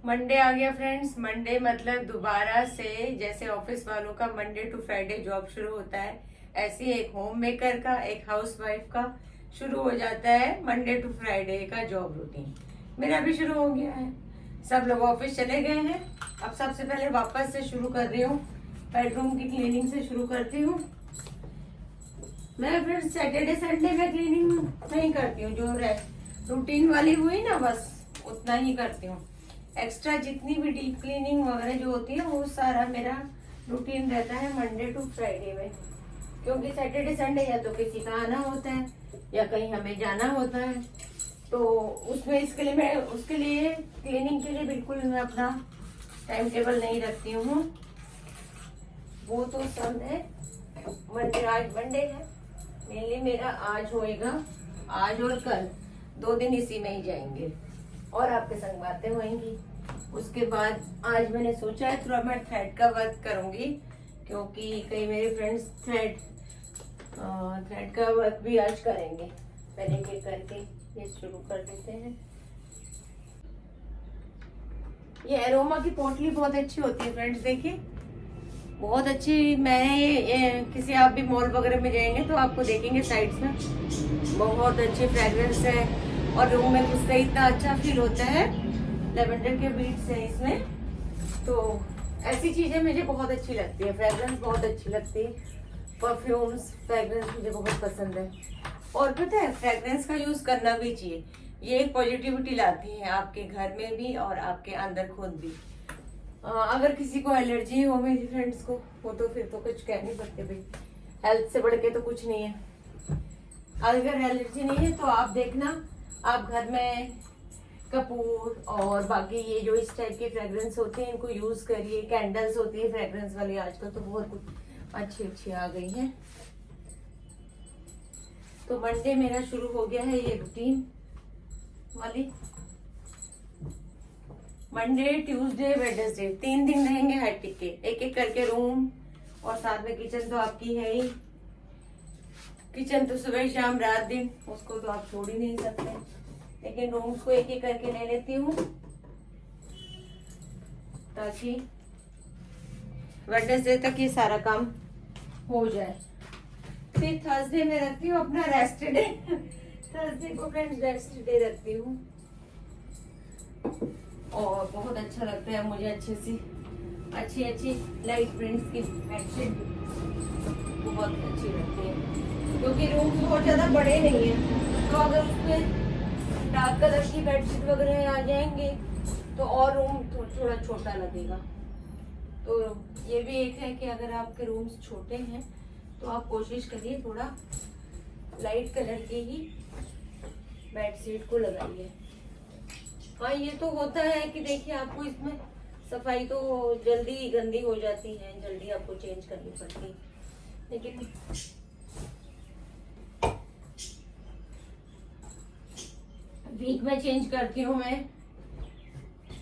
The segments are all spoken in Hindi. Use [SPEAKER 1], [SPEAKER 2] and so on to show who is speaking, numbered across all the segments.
[SPEAKER 1] मंडे आ गया फ्रेंड्स। मंडे मतलब दोबारा से जैसे ऑफिस वालों का मंडे टू फ्राइडे जॉब शुरू होता है, ऐसे ही एक होम मेकर का, एक हाउस वाइफ का शुरू हो जाता है मंडे टू फ्राइडे का जॉब रूटीन। मेरा भी शुरू हो गया है। सब लोग ऑफिस चले गए हैं। अब सबसे पहले वापस से शुरू कर रही हूँ, बेडरूम की क्लीनिंग से शुरू करती हूँ। मैं फिर सैटरडे संडे में क्लीनिंग नहीं करती हूँ, जो रूटीन वाली हुई ना बस उतना ही करती हूँ। एक्स्ट्रा जितनी भी डीप क्लीनिंग वगैरह जो होती है वो सारा मेरा रूटीन रहता है मंडे टू फ्राइडे में, क्योंकि सैटरडे संडे या तो किसी का आना होता है या कहीं हमें जाना होता है, तो उसमें उसके लिए क्लीनिंग के लिए बिल्कुल मैं अपना टाइम टेबल नहीं रखती हूँ। वो तो सब है। आज मंडे है, मेनली मेरा आज होएगा, आज और कल 2 दिन इसी में ही जाएंगे और आपके संग बातें होंगी। उसके बाद आज मैंने सोचा है थोड़ा मैं थ्रेड का वर्क करूंगी, क्योंकि कई मेरे फ्रेंड्स थ्रेड का वर्क भी आज करेंगे। पहले के करके ये शुरू कर देते हैं। ये एरोमा की पोटली बहुत अच्छी होती है फ्रेंड्स, देखिए बहुत अच्छी। मैं ये किसी आप भी मॉल वगैरह में जाएंगे तो आपको देखेंगे साइड्स में बहुत अच्छी फ्रेग्रेंस है और रूम में घुसते इतना अच्छा फील होता है। लेवेंडर के बीट्स है इसमें, तो ऐसी चीजें मुझे बहुत अच्छी लगती है। फ्रेग्रेंस बहुत अच्छी लगती है, परफ्यूम्स फ्रेग्रेंस मुझे बहुत पसंद है। और पता है फ्रेग्रेंस का यूज करना भी चाहिए, ये एक पॉजिटिविटी लाती है आपके घर में भी और आपके अंदर खुद भी। अगर किसी को एलर्जी हो मेरी फ्रेंड्स को, वो तो फिर तो कुछ कह नहीं सकते भाई, हेल्थ से बढ़ के तो कुछ नहीं है। अगर एलर्जी नहीं है तो आप देखना, आप घर में कपूर और बाकी ये जो इस टाइप के फ्रेग्रेंस होते हैं इनको यूज करिए। कैंडल्स होती है फ्रेग्रेंस वाली, आजकल तो बहुत कुछ अच्छी अच्छी आ गई हैं। तो मंडे मेरा शुरू हो गया है ये रूटीन वाली। मंडे ट्यूसडे वेडनेसडे 3 दिन रहेंगे हैट्रिक के, एक एक करके रूम और साथ में किचन तो आपकी है ही। किचन तो सुबह शाम रात दिन उसको तो आप छोड़ ही नहीं सकते, लेकिन रूम्स को एक एक करके ले लेती हूँ ताकि वेडनेसडे तक ये सारा काम हो जाए। फिर थर्सडे में रखती हूँ अपना रेस्ट डे। थर्सडे को फ्रेंड्स रेस्ट डे रखती हूँ और बहुत अच्छा लगता है मुझे। अच्छी अच्छी लाइट प्रिंट्स की बेडशीट बहुत अच्छी लगती है, क्योंकि रूम बहुत ज्यादा बड़े नहीं है, तो अगर उसमें डार्क कलर की बेडशीट वगैरह आ जाएंगे तो और रूम थोड़ा छोटा लगेगा। तो ये भी एक है कि अगर आपके रूम्स छोटे हैं तो आप कोशिश करिए थोड़ा लाइट कलर की ही बेडशीट को लगाइए। हाँ ये तो होता है कि देखिए आपको इसमें सफाई तो जल्दी गंदी हो जाती है, जल्दी आपको चेंज करनी पड़ती है, लेकिन वीक में चेंज करती हूँ मैं,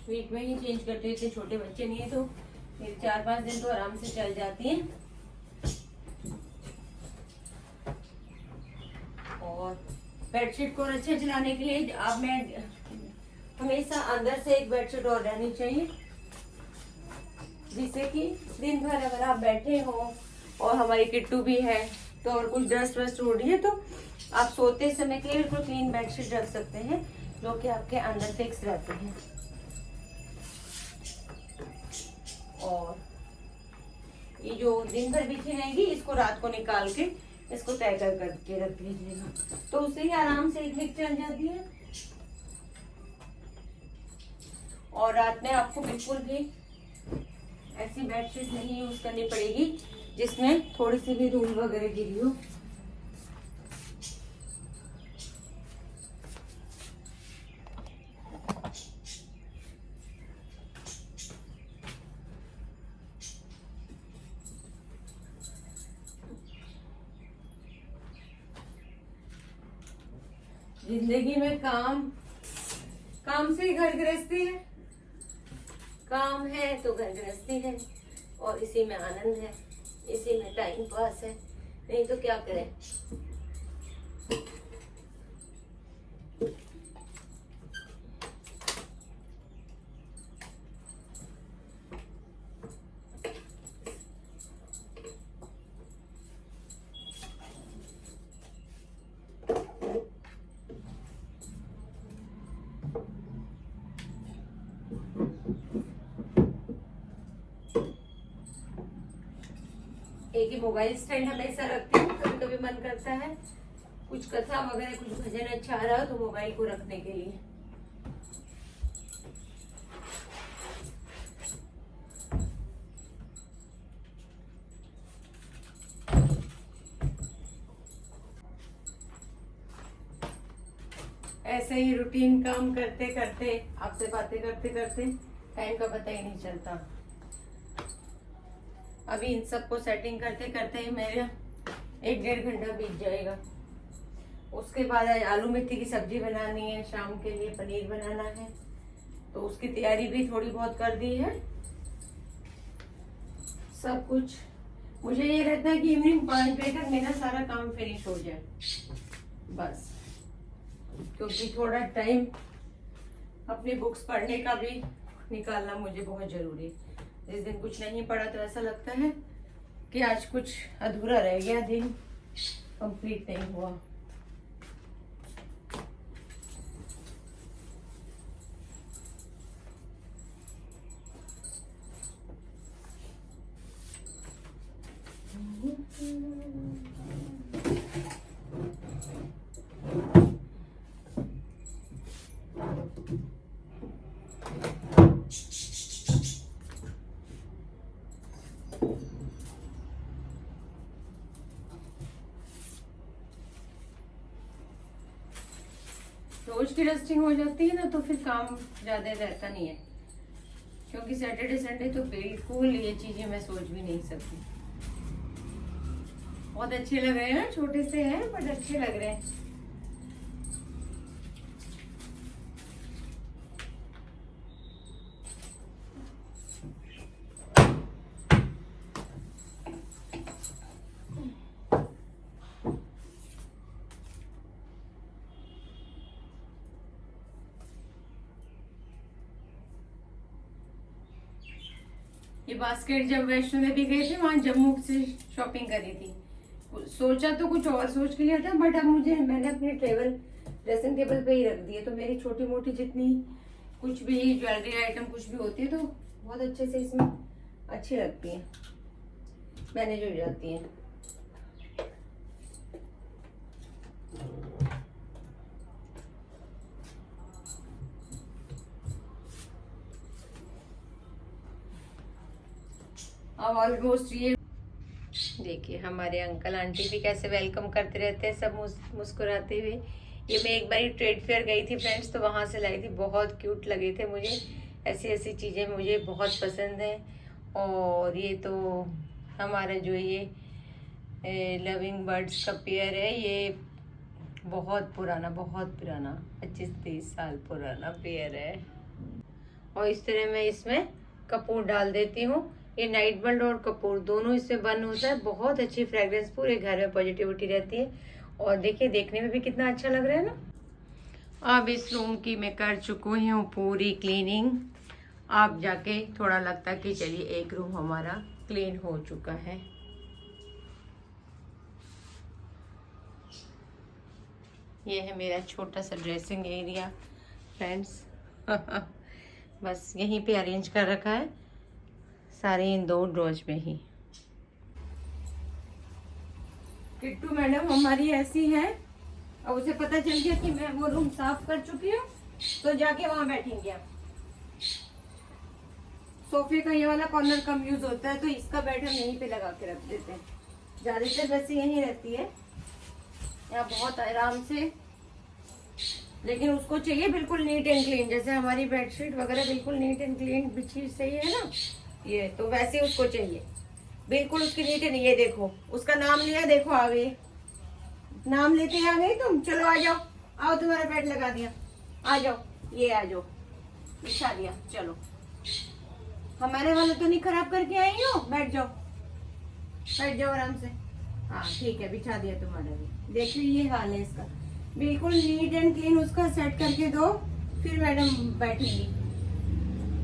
[SPEAKER 1] वीक में ही चेंज करती हूँ। इतने छोटे बच्चे नहीं है तो मेरे 4-5 दिन तो आराम से चल जाती हैं। और बेडशीट को अच्छे चलाने के लिए अब मैं हमेशा अंदर से एक बेडशीट और रहनी चाहिए, जिससे कि दिन भर अगर आप बैठे हो और हमारी किट्टू भी है तो और कुछ डस्ट वस्ट उड़ रही है तो आप सोते समय के लिए बिल्कुल क्लीन बेडशीट रख सकते हैं, जो कि आपके अंदर फिक्स रहते हैं। और ये जो दिन भर बिछी रहेगी इसको रात को निकाल के इसको तय करके रख लीजिएगा, तो उससे ही आराम से एक वीक चल जाती है। और रात में आपको बिल्कुल भी ऐसी बेडशीट नहीं यूज करनी पड़ेगी जिसमें थोड़ी सी भी धूल वगैरह गिरी हो। जिंदगी में काम से ही घर गृहस्थी है, काम है तो घर गृहस्थी है और इसी में आनंद है, इसी में टाइम पास है, नहीं तो क्या करें। कि मोबाइल स्टैंड हमेशा रखती हूँ, कभी कभी मन करता है कुछ कथा वगैरह कुछ भजन अच्छा आ रहा हो तो मोबाइल को रखने के लिए। ऐसे ही रूटीन काम करते करते आपसे बातें करते करते टाइम का पता ही नहीं चलता। अभी इन सबको सेटिंग करते करते ही मेरा 1-1.5 घंटा बीत जाएगा। उसके बाद आलू मेथी की सब्जी बनानी है, शाम के लिए पनीर बनाना है, तो उसकी तैयारी भी थोड़ी बहुत कर दी है। सब कुछ मुझे ये रहता है कि इवनिंग 5 बजे तक मेरा सारा काम फिनिश हो जाए बस, क्योंकि थोड़ा टाइम अपनी बुक्स पढ़ने का भी निकालना मुझे बहुत जरूरी है। जिस दिन कुछ नहीं पढ़ा तो ऐसा लगता है कि आज कुछ अधूरा रह गया, दिन कंप्लीट नहीं हुआ। रोज की डस्टिंग हो जाती है ना तो फिर काम ज्यादा रहता नहीं है, क्योंकि सैटरडे संडे तो बिल्कुल ये चीजें मैं सोच भी नहीं सकती। बहुत अच्छे लग रहे हैं, छोटे से हैं बट अच्छे लग रहे हैं। ये बास्केट जब वैष्णो देवी गए थे वहां जम्मू से शॉपिंग करी थी। सोचा तो कुछ और सोच के लिया था, बट अब मैंने अपने ड्रेसिंग टेबल पे ही रख दिए, तो मेरी छोटी मोटी जितनी कुछ भी ज्वेलरी आइटम कुछ भी होती है तो बहुत अच्छे से इसमें अच्छी लगती है, मैनेज हो जाती है। अब ऑलमोस्ट ये देखिए हमारे अंकल आंटी भी कैसे वेलकम करते रहते हैं, सब मुस्कुराते हुए। ये मैं एक बार ट्रेड फेयर गई थी फ्रेंड्स, तो वहां से लाई थी, बहुत क्यूट लगे थे मुझे। ऐसी ऐसी चीजें मुझे बहुत पसंद है। और ये तो हमारा जो ये लविंग बर्ड्स का पेयर है, ये बहुत पुराना 25-30 साल पुराना पेयर है। और इस तरह मैं इसमें कपूर डाल देती हूँ। ये नाइट बल्ब और कपूर दोनों इसमें बंद होता है, बहुत अच्छी फ्रेग्रेंस, पूरे घर में पॉजिटिविटी रहती है। और देखिए देखने में भी कितना अच्छा लग रहा है ना। अब इस रूम की मैं कर चुकी हूँ पूरी क्लीनिंग। आप जाके थोड़ा लगता है कि चलिए एक रूम हमारा क्लीन हो चुका है। ये है मेरा छोटा सा ड्रेसिंग एरिया फ्रेंड्स। बस यहीं पे अरेंज कर रखा है सारे इन 2 ड्रॉज में ही। किट्टू मैडम हमारी ऐसी है, और उसे पता चल गया कि मैं वो रूम साफ कर चुकी हूँ तो जाके वहां बैठेंगे। आप सोफे का ये वाला कॉर्नर कम यूज होता है तो इसका बेड हम यहीं पे लगा के रख देते हैं। ज्यादातर वैसे यहीं रहती है यहाँ बहुत आराम से, लेकिन उसको चाहिए बिल्कुल नीट एंड क्लीन, जैसे हमारी बेडशीट वगैरह बिल्कुल नीट एंड क्लीन बिछी सही है ना, ये तो वैसे उसको चाहिए बिल्कुल उसकी नीट एंड। ये देखो उसका नाम लिया, देखो आ गई, नाम लेते आ गई तुम। चलो आ जाओ, आओ तुम्हारा बेड लगा दिया, आ जाओ, ये आ जाओ, बिछा दिया। चलो हमारे वाला तो नहीं खराब करके आई हो, बैठ जाओ आराम से। हाँ ठीक है, बिछा दिया तुम्हारा भी। देखिए ये हाल है इसका, बिल्कुल नीट एंड क्लीन उसका सेट करके दो, फिर मैडम बैठेंगी।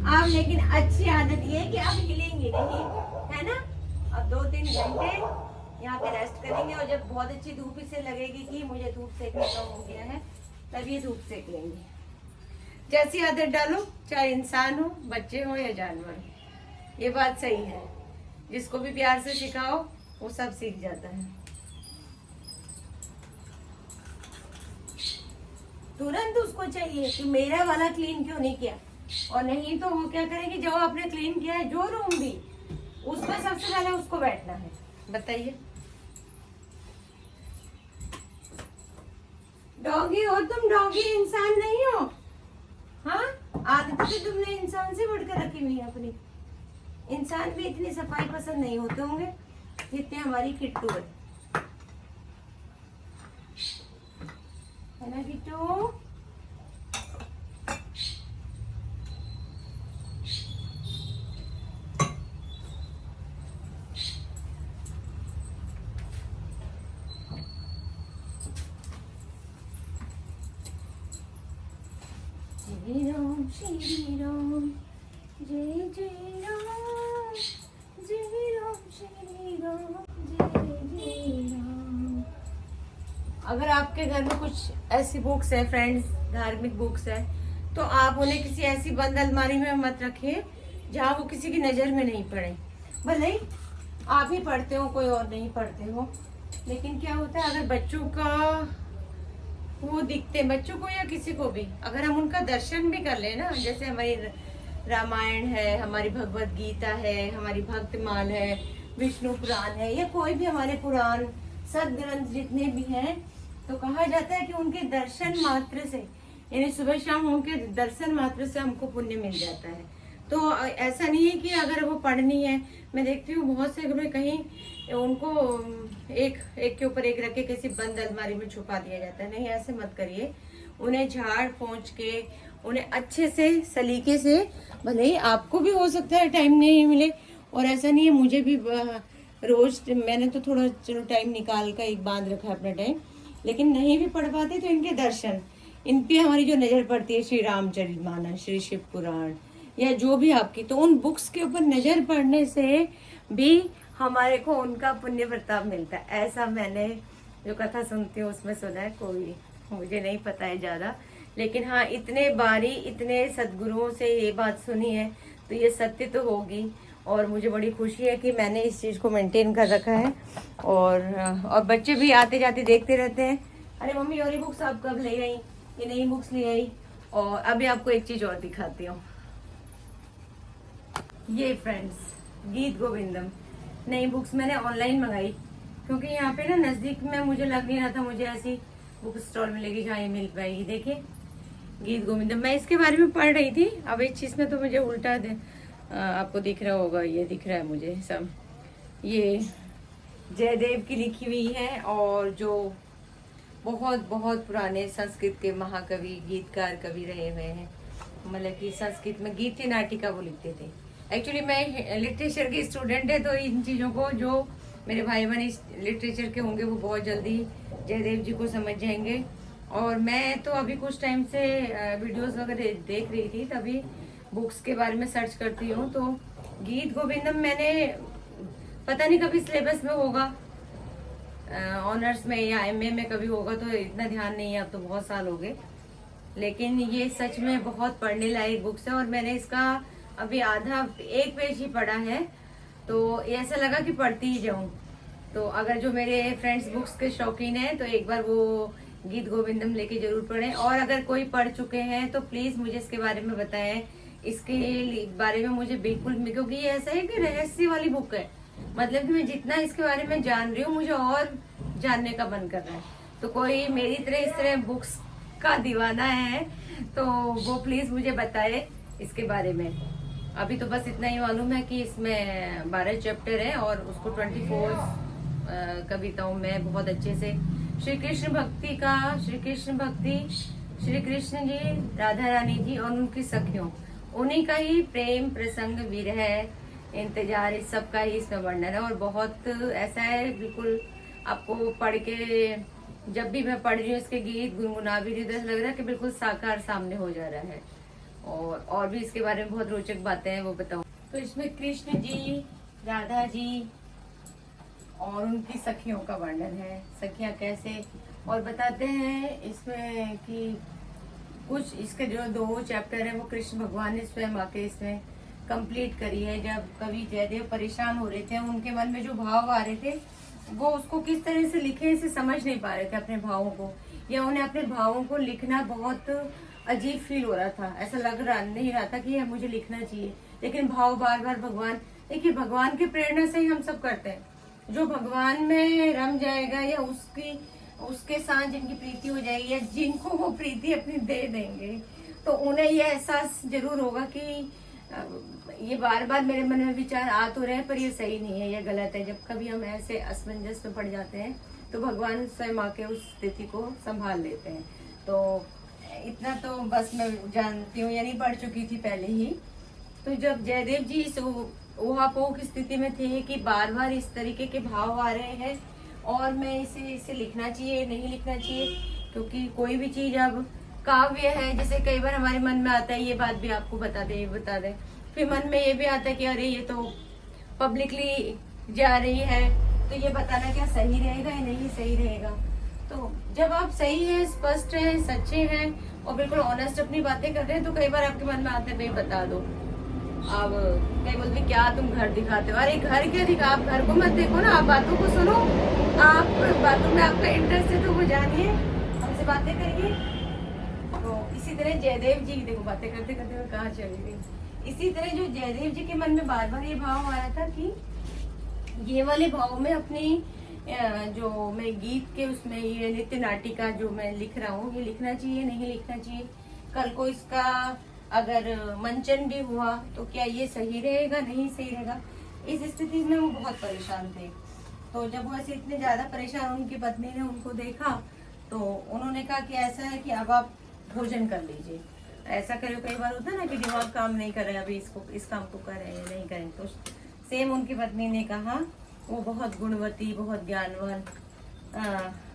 [SPEAKER 1] आप लेकिन अच्छी आदत ये है कि आप हिलेंगे नहीं, है ना। अब 2-3 घंटे यहाँ पे रेस्ट करेंगे, और जब बहुत अच्छी धूप इसे लगेगी कि मुझे धूप सेकने का हो गया है, तब ये धूप सेक लेंगे। जैसी आदत डालो, चाहे इंसान हो, बच्चे हो या जानवर, ये बात सही है। जिसको भी प्यार से सिखाओ वो सब सीख जाता है। तुरंत उसको चाहिए कि मेरा वाला क्लीन क्यों नहीं किया, और नहीं तो वो क्या करेगी, जो आपने क्लीन किया है जो रूम भी, उसमें सबसे पहले उसको बैठना है। बताइए, डॉगी हो तुम, डॉगी इंसान नहीं हो। हाँ, आदतें तुमने इंसान से बढ़कर रखी हुई है अपनी। इंसान भी इतनी सफाई पसंद नहीं होते होंगे जितने हमारी किट्टू है ना किट्टू। जय राम श्री राम, जय जय राम, जय राम श्री राम, जय जय राम। अगर आपके घर में कुछ ऐसी बुक्स है फ्रेंड्स, धार्मिक बुक्स है, तो आप उन्हें किसी ऐसी बंद अलमारी में मत रखिए जहाँ वो किसी की नज़र में नहीं पड़े। भले ही आप ही पढ़ते हो, कोई और नहीं पढ़ते हो, लेकिन क्या होता है, अगर बच्चों का वो दिखते, बच्चों को या किसी को भी, अगर हम उनका दर्शन भी कर ले ना, जैसे हमारी रामायण है, हमारी भगवत गीता है, हमारी भक्तमाल है, विष्णु पुराण है, या कोई भी हमारे पुराण सदग्रंथ जितने भी हैं, तो कहा जाता है कि उनके दर्शन मात्र से, यानी सुबह शाम उनके दर्शन मात्र से हमको पुण्य मिल जाता है। तो ऐसा नहीं है कि अगर वो पढ़नी है, मैं देखती हूँ बहुत से घरों में कहीं उनको एक के ऊपर एक रख के किसी बंद अलमारी में छुपा दिया जाता है। नहीं, ऐसे मत करिए। उन्हें झाड़ पोंछ के, उन्हें अच्छे से सलीके से, भले ही आपको भी हो सकता है टाइम नहीं मिले, और ऐसा नहीं है, मुझे भी रोज, मैंने तो थोड़ा चलो टाइम निकाल कर एक बांध रखा है अपना टाइम, लेकिन नहीं भी पढ़ पाते तो इनके दर्शन, इन पे हमारी जो नजर पड़ती है, श्री रामचरितमानस, श्री शिव पुराण, या जो भी आपकी, तो उन बुक्स के ऊपर नजर पड़ने से भी हमारे को उनका पुण्य प्रताप मिलता है। ऐसा मैंने जो कथा सुनती हूँ उसमें सुना है, कोई मुझे नहीं पता है ज्यादा, लेकिन हाँ, इतने बारी इतने सदगुरुओं से ये बात सुनी है तो ये सत्य तो होगी। और मुझे बड़ी खुशी है कि मैंने इस चीज को मेंटेन कर रखा है। और बच्चे भी आते जाते देखते रहते हैं, अरे मम्मी और ये बुक्स आप कब ले आई, ये नई बुक्स ले आई। और अभी आपको एक चीज और दिखाती हूँ, ये फ्रेंड्स गीत गोविंदम नई बुक्स मैंने ऑनलाइन मंगाई, क्योंकि यहाँ पे ना नजदीक में मुझे लग नहीं रहा था मुझे ऐसी बुक स्टॉल मिलेगी जहाँ ये मिल पाएगी। देखिए गीत गोविंदम, मैं इसके बारे में पढ़ रही थी, अब इस चीज में तो मुझे उल्टा आपको दिख रहा होगा, ये दिख रहा है मुझे सब, ये जयदेव की लिखी हुई है, और जो बहुत बहुत पुराने संस्कृत के महाकवि गीतकार कवि रहे हुए हैं, मतलब कि संस्कृत में गीति नाटिका वो लिखते थे। एक्चुअली मैं लिटरेचर की स्टूडेंट है, तो इन चीज़ों को जो मेरे भाई बहन इस लिटरेचर के होंगे वो बहुत जल्दी जयदेव जी को समझ जाएंगे। और मैं तो अभी कुछ टाइम से वीडियोस वगैरह देख रही थी, तभी बुक्स के बारे में सर्च करती हूँ। तो गीत गोविंदम मैंने पता नहीं कभी सिलेबस में होगा, ऑनर्स में या एमए में कभी होगा, तो इतना ध्यान नहीं है, अब तो बहुत साल हो गए, लेकिन ये सच में बहुत पढ़ने लायक बुक्स है। और मैंने इसका अभी आधा एक पेज ही पढ़ा है, तो ऐसा लगा कि पढ़ती ही जाऊं। तो अगर जो मेरे फ्रेंड्स बुक्स के शौकीन हैं तो एक बार वो गीत गोविंदम लेके जरूर पढ़ें। और अगर कोई पढ़ चुके हैं तो प्लीज मुझे इसके बारे में बताएं, इसके बारे में मुझे बिल्कुल, क्योंकि ये ऐसा है कि रहस्य वाली बुक है, मतलब कि मैं जितना इसके बारे में जान रही हूँ मुझे और जानने का मन कर रहा है। तो कोई मेरी तरह इस तरह बुक्स का दीवाना है तो वो प्लीज मुझे बताए इसके बारे में। अभी तो बस इतना ही मालूम है कि इसमें 12 चैप्टर है और उसको 24 कविताओं में बहुत अच्छे से श्री कृष्ण भक्ति का, श्री कृष्ण भक्ति, श्री कृष्ण जी, राधा रानी जी और उनकी सखियों, उन्हीं का ही प्रेम प्रसंग, विरह, इंतजार, इस सब का ही इसमें वर्णन है। और बहुत ऐसा है, बिल्कुल आपको पढ़ के, जब भी मैं पढ़ रही हूँ इसके गीत गुनगुना भी रही हूँ, लग रहा है कि बिल्कुल साकार सामने हो जा रहा है। और भी इसके बारे में बहुत रोचक बातें हैं, वो बताऊं तो इसमें कृष्ण जी, राधा जी और उनकी सखियों का वर्णन है, सखियां कैसे, और बताते हैं इसमें कि कुछ इसके जो 2 चैप्टर है वो कृष्ण भगवान ने स्वयं आके इसमें कंप्लीट करी है। जब कवि जयदेव परेशान हो रहे थे, उनके मन में जो भाव आ रहे थे वो उसको किस तरह से लिखे इसे समझ नहीं पा रहे थे अपने भावों को, या उन्हें अपने भावों को लिखना बहुत अजीब फील हो रहा था। ऐसा लग रहा नहीं रहा था कि यह मुझे लिखना चाहिए, लेकिन भाव बार बार भगवान, देखिए भगवान की प्रेरणा से ही हम सब करते हैं। जो भगवान में रम जाएगा या उसके साथ जिनकी प्रीति हो जाएगी या जिनको वो प्रीति अपनी दे देंगे, तो उन्हें ये एहसास जरूर होगा कि ये बार बार मेरे मन में विचार आ तो रहे पर ये सही नहीं है, ये गलत है। जब कभी हम ऐसे असमंजस में पड़ जाते हैं तो भगवान स्वयं आके उस स्थिति को संभाल लेते हैं। तो इतना तो बस मैं जानती हूँ, यानी पढ़ चुकी थी पहले ही। तो जब जयदेव जी इस ऊहापोह की स्थिति में थे कि बार बार इस तरीके के भाव आ रहे हैं और मैं इसे लिखना चाहिए नहीं लिखना चाहिए, क्योंकि कोई भी चीज अब काव्य है, जैसे कई बार हमारे मन में आता है ये बात भी आपको बता दे, फिर मन में ये भी आता है कि अरे ये तो पब्लिकली जा रही है, तो ये बताना क्या सही रहेगा या नहीं सही रहेगा। तो जब आप सही है, स्पष्ट है, सच्चे हैं और बिल्कुल ऑनेस्ट अपनी बातें कर रहे हैं, तो कई बार आपके मन में आता है भाई बता दो। अब कई बोलते क्या तुम घर दिखाते हो, अरे घर क्या दिखा, आप घर को मत देखो ना, आप बातों को सुनो, आप बातों में आपका इंटरेस्ट है तो वो जानिए, हमसे बातें करिए। तो इसी तरह जयदेव जी, देखो बातें करते करते मैं कहाँ चली गई। इसी तरह जो जयदेव जी के मन में बार बार ये भाव आ रहा था कि ये वाले भाव में अपनी जो मैं गीत के उसमें ये नृत्य नाटिका जो मैं लिख रहा हूँ, ये लिखना चाहिए नहीं लिखना चाहिए, कल को इसका अगर मंचन भी हुआ तो क्या ये सही रहेगा नहीं सही रहेगा। इस स्थिति में वो बहुत परेशान थे। तो जब वो ऐसे इतने ज्यादा परेशान, उनकी पत्नी ने उनको देखा तो उन्होंने कहा कि ऐसा है कि अब आप भोजन कर लीजिए। ऐसा करो, कई बार होता है ना कि दिमाग काम नहीं कर रहे, अभी इस काम को करें या नहीं करें। तो सेम उनकी पत्नी ने कहा, वो बहुत गुणवती बहुत ज्ञानवान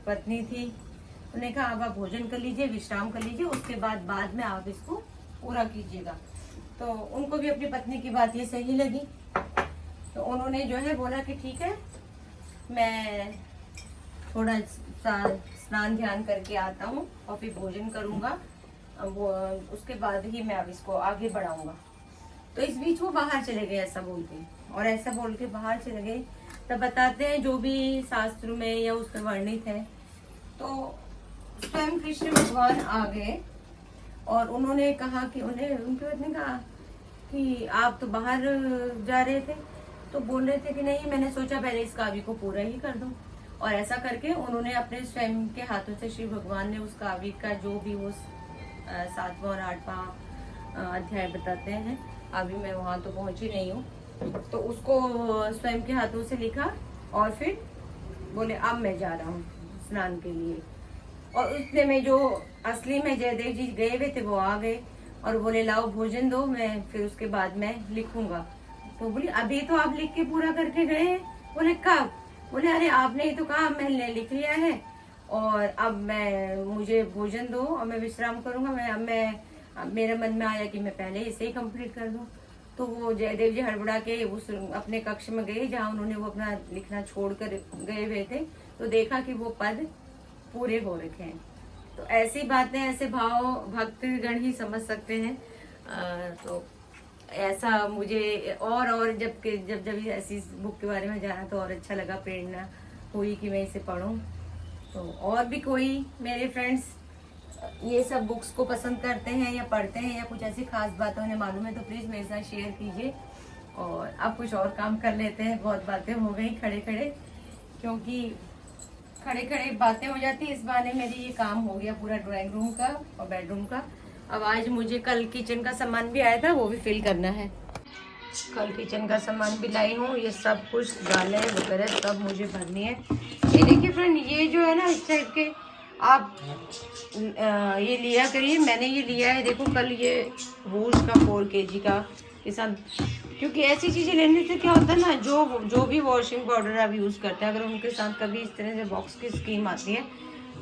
[SPEAKER 1] पत्नी थी, उन्होंने कहा अब आप भोजन कर लीजिए, विश्राम कर लीजिए, उसके बाद में आप इसको पूरा कीजिएगा। तो उनको भी अपनी पत्नी की बात ये सही लगी, तो उन्होंने जो है बोला कि ठीक है, मैं थोड़ा स्नान ध्यान करके आता हूँ और फिर भोजन करूँगा, वो उसके बाद ही मैं अब इसको आगे बढ़ाऊंगा। तो इस बीच वो बाहर चले गए ऐसा बोल के, और ऐसा बोल के बाहर चले गए। तब बताते हैं जो भी शास्त्र में या उसमें वर्णित है, तो स्वयं कृष्ण भगवान आ गए और उन्होंने कहा कि उनकी पत्नी ने कहा कि आप तो बाहर जा रहे थे, तो बोल रहे थे कि नहीं मैंने सोचा पहले इस काव्य को पूरा ही कर दूं। और ऐसा करके उन्होंने अपने स्वयं के हाथों से श्री भगवान ने उस काव्य का जो भी वो 7वां और 8वां अध्याय बताते हैं, अभी मैं वहां तो पहुंची नहीं हूँ, तो उसको स्वयं के हाथों से लिखा और फिर बोले अब मैं जा रहा हूँ स्नान के लिए। और उतने में जो असली में जयदेव जी गए हुए थे वो आ गए और बोले लाओ भोजन दो, मैं फिर उसके बाद मैं लिखूंगा। तो बोली अभी तो आप लिख के पूरा करके गए हैं। बोले कब? बोले अरे आपने ही तो कहा मैंने लिख लिया है और अब मुझे भोजन दो और मैं विश्राम करूंगा। मेरे मन में आया कि मैं पहले इसे ही कंप्लीट कर दूं। तो वो जयदेव जी हड़बड़ा के उस अपने कक्ष में गए जहाँ उन्होंने वो अपना लिखना छोड़कर गए हुए थे, तो देखा कि वो पद पूरे हो रखे हैं। तो ऐसी बातें, ऐसे भाव भक्तगण ही समझ सकते हैं। तो ऐसा मुझे और जब ऐसी बुक के बारे में जाना तो और अच्छा लगा, प्रेरणा हुई कि मैं इसे पढूं। तो और भी कोई मेरे फ्रेंड्स ये सब बुक्स को पसंद करते हैं या पढ़ते हैं या कुछ ऐसी खास बातें उन्हें मालूम है तो प्लीज़ मेरे साथ शेयर कीजिए। और अब कुछ और काम कर लेते हैं, बहुत बातें हो गई खड़े खड़े, क्योंकि खड़े खड़े बातें हो जाती है। इस बहाने मेरी ये काम हो गया पूरा ड्राइंग रूम का और बेडरूम का। अब आज मुझे कल किचन का सामान भी आया था, वो भी फिल करना है। कल किचन का सामान भी लाई हूँ, ये सब कुछ दालें वगैरह सब मुझे भरनी है। ये देखिए फ्रेंड, ये जो है ना इस टाइप के आप ये लिया करिए। मैंने ये लिया है, देखो कल ये वूज का 4 kg का के साथ, क्योंकि ऐसी चीज़ें लेने से क्या होता है ना, जो भी वॉशिंग पाउडर आप यूज़ करते हैं अगर उनके साथ कभी इस तरह से बॉक्स की स्कीम आती है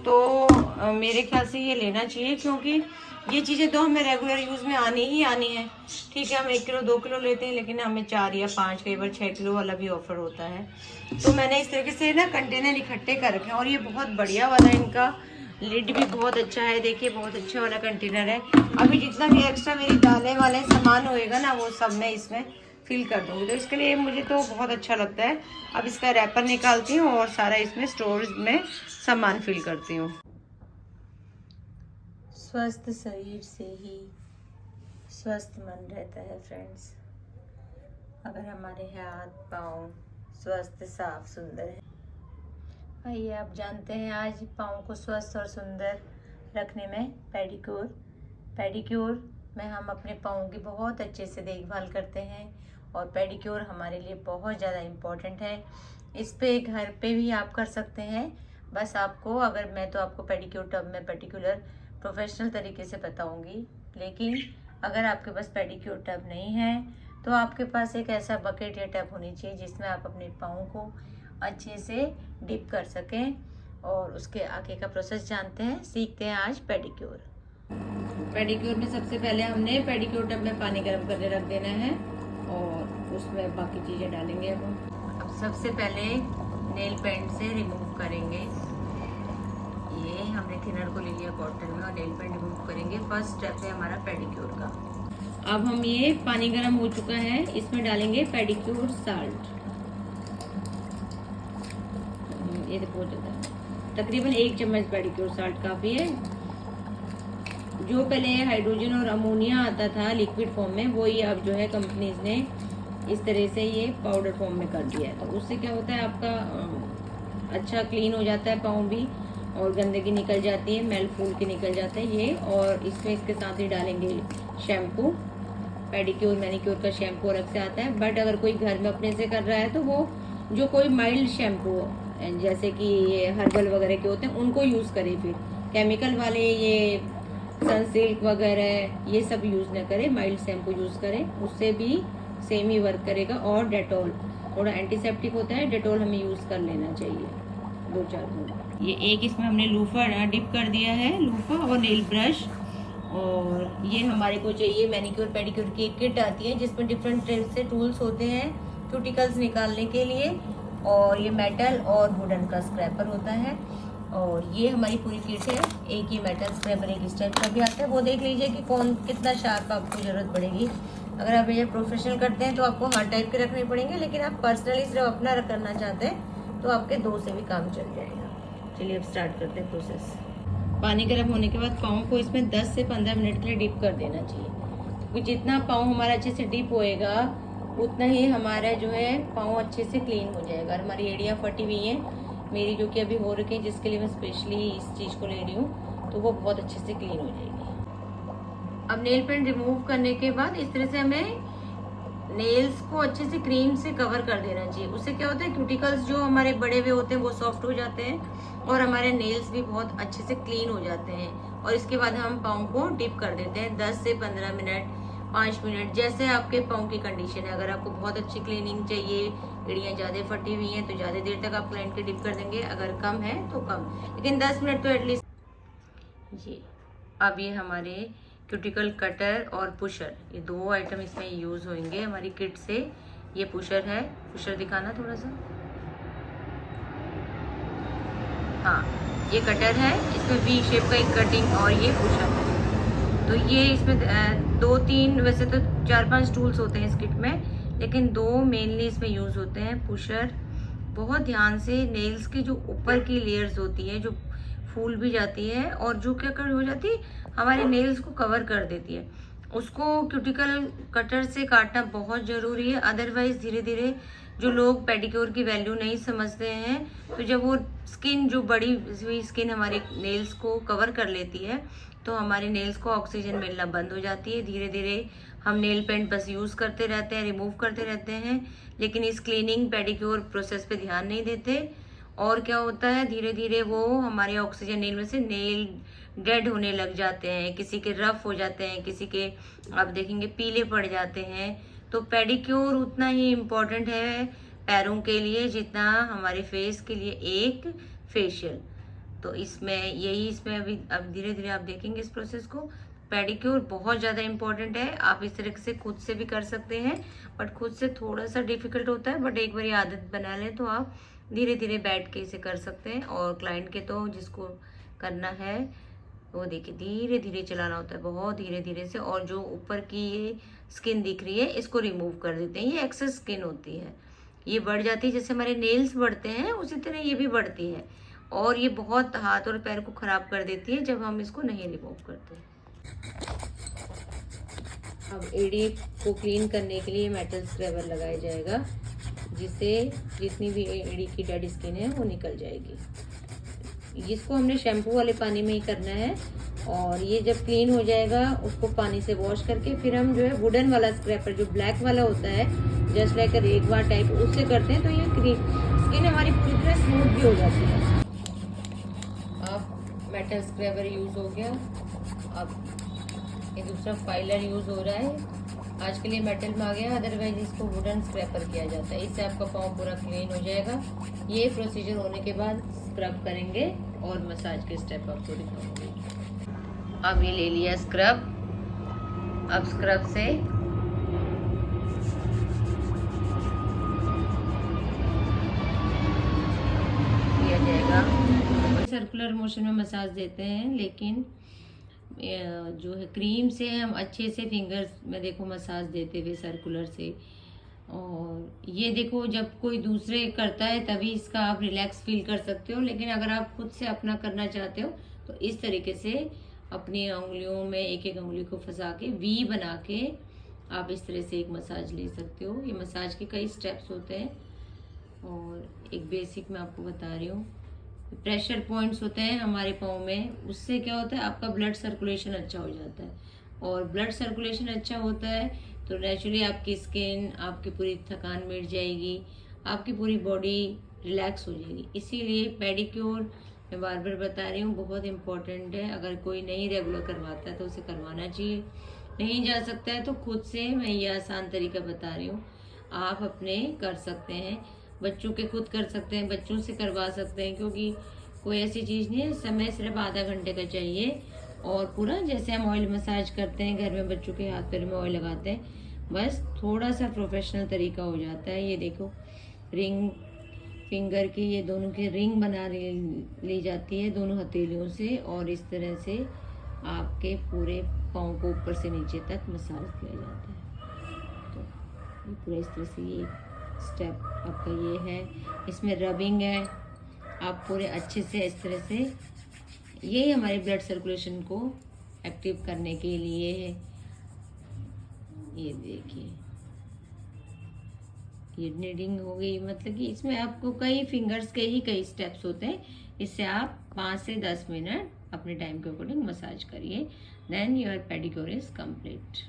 [SPEAKER 1] तो मेरे ख्याल से ये लेना चाहिए, क्योंकि ये चीज़ें तो हमें रेगुलर यूज़ में आनी ही आनी है। ठीक है, हम 1 किलो 2 किलो लेते हैं, लेकिन हमें 4 या 5 कई बार 6 किलो वाला भी ऑफर होता है। तो मैंने इस तरीके से ना कंटेनर इकट्ठे कर रखे हैं और ये बहुत बढ़िया वाला इनका लिड भी बहुत अच्छा है, देखिए बहुत अच्छा वाला कंटेनर है। अभी जितना भी एक्स्ट्रा मेरी दालें वाले सामान होएगा ना वो सब मैं इसमें फिल कर दूंगी, तो इसके लिए मुझे तो बहुत अच्छा लगता है। अब इसका रैपर निकालती हूँ और सारा इसमें स्टोरेज में सामान फिल करती हूँ। स्वस्थ शरीर से ही स्वस्थ मन रहता है फ्रेंड्स। अगर हमारे हाथ पाँव स्वस्थ साफ सुंदर है। आइए आप जानते हैं आज पाँव को स्वस्थ और सुंदर रखने में पेडिक्योर में हम अपने पाँव की बहुत अच्छे से देखभाल करते हैं और पेडिक्योर हमारे लिए बहुत ज़्यादा इम्पोर्टेंट है। इस पे घर पे भी आप कर सकते हैं। बस आपको, अगर मैं तो आपको पेडिक्योर टब में पर्टिकुलर प्रोफेशनल तरीके से बताऊंगी, लेकिन अगर आपके पास पेडिक्योर टब नहीं है तो आपके पास एक ऐसा बकेट या टब होनी चाहिए जिसमें आप अपने पाँव को अच्छे से डिप कर सकें। और उसके आगे का प्रोसेस जानते हैं, सीखते हैं आज पेडिक्योर। पेडिक्योर में सबसे पहले हमने पेडिक्योर टब में पानी गर्म करने रख देना है और उसमें बाकी चीज़ें डालेंगे। अब सबसे पहले नेल पेंट से रिमूव करेंगे। ये हमने थिनर को ले लिया कॉटन में और नेल पेंट रिमूव करेंगे। फर्स्ट स्टेप है हमारा पेडिक्योर का। अब हम ये पानी गर्म हो चुका है, इसमें डालेंगे पेडिक्योर साल्ट। ये बहुत ज़्यादा, तकरीबन 1 चम्मच पेडिक्योर साल्ट काफ़ी है। जो पहले हाइड्रोजन और अमोनिया आता था लिक्विड फॉर्म में, वो ये अब जो है कंपनीज ने इस तरह से ये पाउडर फॉर्म में कर दिया है। तो उससे क्या होता है, आपका अच्छा क्लीन हो जाता है पाँव भी और गंदगी निकल जाती है, मैल फूल के निकल जाता है ये। और इसमें इसके साथ ही डालेंगे शैम्पू। पेडिक्योर मैनिक्योर का शैम्पू अलग से आता है, बट अगर कोई घर में अपने से कर रहा है तो वो जो कोई माइल्ड शैम्पू जैसे कि ये हर्बल वगैरह के होते हैं उनको यूज़ करें। फिर केमिकल वाले ये सनसिल्क वगैरह ये सब यूज़ ना करें, माइल्ड शैम्पू यूज़ करें, उससे भी सेम ही वर्क करेगा। और डेटॉल थोड़ा एंटीसेप्टिक होता है, डेटॉल हमें यूज़ कर लेना चाहिए 2-4 बूंद। ये एक इसमें हमने लूफा डिप कर दिया है, लूफा और नेल ब्रश। और ये हमारे को चाहिए मैनिक्योर पेडिक्योर की एक किट आती है जिसमें डिफरेंट टाइप से टूल्स होते हैं क्यूटिकल्स निकालने के लिए, और ये मेटल और वुडन का स्क्रैपर होता है। और ये हमारी पूरी किट है। एक ये मेटल स्क्रैपर एक इस टाइप का भी आता है, वो देख लीजिए कि कौन कितना शार्प आपको ज़रूरत पड़ेगी। अगर आप ये प्रोफेशनल करते हैं तो आपको हर टाइप के रखने पड़ेंगे, लेकिन आप पर्सनली सिर्फ अपना करना चाहते हैं तो आपके 2 से भी काम चल जाएगा। चलिए अब स्टार्ट करते हैं प्रोसेस। पानी गर्म होने के बाद पाँव को इसमें 10 से 15 मिनट के लिए डिप कर देना चाहिए, क्योंकि जितना पाँव हमारा अच्छे से डिप होएगा उतना ही हमारा जो है पाँव अच्छे से क्लीन हो जाएगा। और हमारी एड़ियाँ फटी हुई हैं मेरी, जो कि अभी हो रखी है, जिसके लिए मैं स्पेशली इस चीज़ को ले रही हूँ, तो वो बहुत अच्छे से क्लीन हो जाएगी। अब नेल पेंट रिमूव करने के बाद इस तरह से हमें नेल्स को अच्छे से क्रीम से कवर कर देना चाहिए। उससे क्या होता है, क्यूटिकल्स जो हमारे बड़े हुए होते हैं वो सॉफ्ट हो जाते हैं और हमारे नेल्स भी बहुत अच्छे से क्लीन हो जाते हैं। और इसके बाद हम पाँव को डिप कर देते हैं 10 से 15 मिनट, 5 मिनट, जैसे आपके पाँव की कंडीशन है। अगर आपको बहुत अच्छी क्लीनिंग चाहिए, एड़ियाँ ज़्यादा फटी हुई हैं, तो ज़्यादा देर तक आप क्लाइंट के डिप कर देंगे। अगर कम है तो कम, लेकिन 10 मिनट तो एटलीस्ट। जी, अब ये हमारे क्यूटिकल कटर और पुशर, ये 2 आइटम इसमें यूज़ होंगे हमारी किट से। ये पुशर है, पुशर दिखाना थोड़ा सा। हाँ, ये कटर है, इसमें वी शेप का एक कटिंग, और ये पुशर है। तो ये इसमें 2-3, वैसे तो 4-5 टूल्स होते हैं इस किट में, लेकिन 2 मेनली इसमें यूज़ होते हैं। पुशर बहुत ध्यान से नेल्स की जो ऊपर की लेयर्स होती है, जो फूल भी जाती है और जो क्या कर हो जाती है, हमारे नेल्स को कवर कर देती है, उसको क्यूटिकल कटर से काटना बहुत ज़रूरी है। अदरवाइज धीरे धीरे जो लोग पेडिक्योर की वैल्यू नहीं समझते हैं, तो जब वो स्किन, जो बड़ी हुई स्किन हमारे नेल्स को कवर कर लेती है, तो हमारे नेल्स को ऑक्सीजन मिलना बंद हो जाती है। धीरे धीरे हम नेल पेंट बस यूज़ करते रहते हैं, रिमूव करते रहते हैं, लेकिन इस क्लीनिंग पेडिक्योर प्रोसेस पे ध्यान नहीं देते। और क्या होता है, धीरे धीरे वो हमारे ऑक्सीजन नेल में से नेल डेड होने लग जाते हैं, किसी के रफ हो जाते हैं, किसी के आप देखेंगे पीले पड़ जाते हैं। तो पेडिक्योर उतना ही इम्पोर्टेंट है पैरों के लिए जितना हमारे फेस के लिए एक फेशियल। तो इसमें अभी अब धीरे धीरे आप देखेंगे इस प्रोसेस को। पेडिक्योर बहुत ज़्यादा इम्पोर्टेंट है। आप इस तरह से खुद से भी कर सकते हैं, बट खुद से थोड़ा सा डिफिकल्ट होता है, बट एक बार आदत बना लें तो आप धीरे धीरे बैठ के इसे कर सकते हैं। और क्लाइंट के तो जिसको करना है। वो देखिए धीरे धीरे चलाना होता है, बहुत धीरे धीरे से। और जो ऊपर की ये स्किन दिख रही है इसको रिमूव कर देते हैं। ये एक्सेस स्किन होती है, ये बढ़ जाती है। जैसे हमारे नेल्स बढ़ते हैं उसी तरह ये भी बढ़ती है, और ये बहुत हाथ और पैर को खराब कर देती है जब हम इसको नहीं रिमूव करते। अब एड़ी को क्लीन करने के लिए मेटल स्क्रबर लगाया जाएगा, जिससे जितनी भी एड़ी की डेड स्किन है वो निकल जाएगी। इसको हमने शैम्पू वाले पानी में ही करना है, और ये जब क्लीन हो जाएगा उसको पानी से वॉश करके फिर हम जो है वुडन वाला स्क्रैपर, जो ब्लैक वाला होता है जस्ट लाइक रेगवा टाइप, उससे करते हैं तो ये स्किन हमारी पूरी तरह स्मूथ भी हो जाती है। अब मेटल स्क्रैबर यूज हो गया, अब ये दूसरा फाइलर यूज हो रहा है। आज के लिए मेटल में आ गया, अदरवाइज इसको वुडन स्क्रैपर किया जाता है। इससे आपका पाँव पूरा क्लीन हो जाएगा। ये प्रोसीजर होने के बाद स्क्रब करेंगे और मसाज के स्टेप आपको दिखाऊंगी। अब ये ले लिया स्क्रब, अब स्क्रब से किया जाएगा। सर्कुलर मोशन में मसाज देते हैं, लेकिन जो है क्रीम से हम अच्छे से फिंगर्स में देखो मसाज देते हुए सर्कुलर से। और ये देखो जब कोई दूसरे करता है तभी इसका आप रिलैक्स फील कर सकते हो, लेकिन अगर आप खुद से अपना करना चाहते हो तो इस तरीके से अपनी उंगलियों में एक एक उंगली को फंसा के वी बना के आप इस तरह से एक मसाज ले सकते हो। ये मसाज के कई स्टेप्स होते हैं, और एक बेसिक मैं आपको बता रही हूँ। प्रेशर पॉइंट्स होते हैं हमारे पाँव में, उससे क्या होता है आपका ब्लड सर्कुलेशन अच्छा हो जाता है, और ब्लड सर्कुलेशन अच्छा होता है तो नेचुरली आपकी स्किन, आपकी पूरी थकान मिट जाएगी, आपकी पूरी बॉडी रिलैक्स हो जाएगी। इसीलिए पेडिक्योर मैं बार बार बता रही हूँ बहुत इम्पोर्टेंट है। अगर कोई नहीं रेगुलर करवाता है तो उसे करवाना चाहिए। नहीं जा सकता है तो खुद से मैं ये आसान तरीका बता रही हूँ, आप अपने कर सकते हैं। बच्चों के खुद कर सकते हैं, बच्चों से करवा सकते हैं, क्योंकि कोई ऐसी चीज़ नहीं है। समय सिर्फ आधा घंटे का चाहिए, और पूरा जैसे हम ऑयल मसाज करते हैं घर में, बच्चों के हाथ पैर में ऑयल लगाते हैं, बस थोड़ा सा प्रोफेशनल तरीका हो जाता है। ये देखो रिंग फिंगर की, ये दोनों की रिंग बना ली जाती है दोनों हथेलियों से, और इस तरह से आपके पूरे पाँव को ऊपर से नीचे तक मसाज किया जाता है। तो ये पूरा इस तरह से ये स्टेप आपका ये है। इसमें रबिंग है, आप पूरे अच्छे से इस तरह से, ये हमारे ब्लड सर्कुलेशन को एक्टिव करने के लिए है। ये देखिए ये नीडिंग हो गई, मतलब कि इसमें आपको कई फिंगर्स के ही कई स्टेप्स होते हैं। इससे आप 5 से 10 मिनट अपने टाइम के अकॉर्डिंग मसाज करिए, then your pedicure is complete.